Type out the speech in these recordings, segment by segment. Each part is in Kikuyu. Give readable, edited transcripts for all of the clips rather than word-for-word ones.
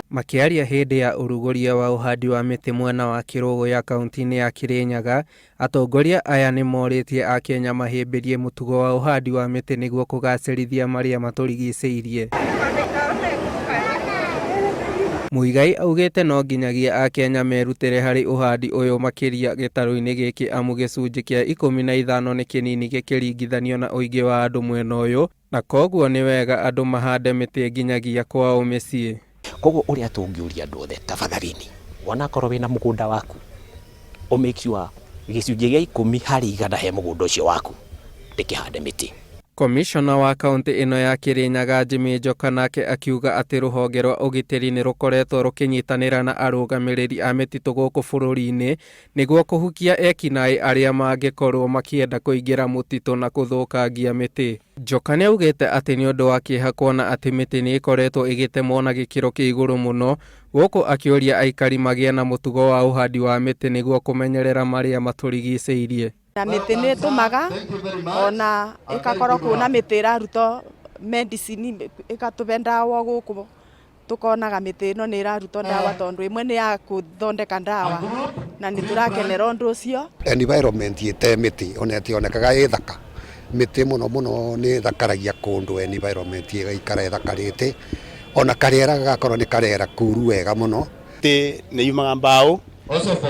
Makiaria hindi ya uruguria wa uhandi wa miti mwena wa Kerugoya kaunti-ini ya Kirinyaga, atongoria aya ni moritie Akenya mahimbirie mutugo wa uhandi wa miti nigwo kugacirithia maria maturigiciirie. Muigai augite no nginyagia Akenya merutire hari uhandi uyu makiria gitaru-ini giki amu gichunji kia 15 ni kinini gikiringithanio na uingi wa andu mwena uyu, na koguo ni wega andu mahande miti nginyagia kwao micii. Koguo uria tungiuria andu othe tafadhalini, wona korwo wina mugunda waku o make sure gicunji gia 10 hari igana he mugunda ucio waku ndikihande miti. Commissioner wa kaunti ino ya Kirinyaga Njoka nake akiuga ati ruhonge rwa ugitiri ni rukoretwo rukinyitanira na arugamiriri a mititu guku bururi-ini nigwo kuhukia ekinai aria mangikorwo makienda kuingira mutitu na kuthukangia miti. Njoka ni augite ati ni undu wa kieha kuona ati miti ni ikoretwo igitemwo na gikiro kia iguru muno, guku akiuria aikari magie na mutugo wa uhandi wa miti nigwo kumenyerera maria maturigiciirie. Na miti ni tumaga ona ikakorwo kuna miti iraruta medicine ikatuve ndawa guku, tukonaga miti ino ni iraruta ndawa tondu imwe ni ya kuthondeka ndawa na ni turakenera undu ucio. Environment ite miti oneti onekaga ithaka, miti muno ni thakaragia kundu, environment igaikara ithakarite, ona kariera gakorwo ni kariera kuru wega muno. Miti ni yumaga mbao,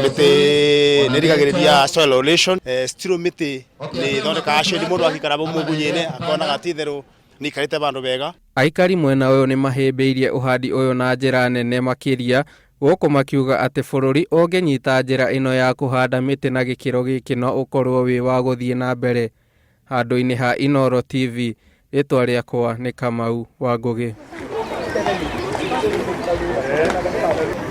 miti ni rigagiriria soil erosion, still miti ni thondeka shade mundu akikara mugunyine akona gatitheru ni karite bandu bega. Aikari mwena uyu ni mahimbiirie uhandi uyu na njira nene makiria, guku makiuga ati bururi unginyita njira ino ya kuhanda miti na gikiro giki no ukorwo wi wa guthie na mbere. Handu-ini ha Uhoro TV, ritwa riakwa ni Kamau wa Ngugi.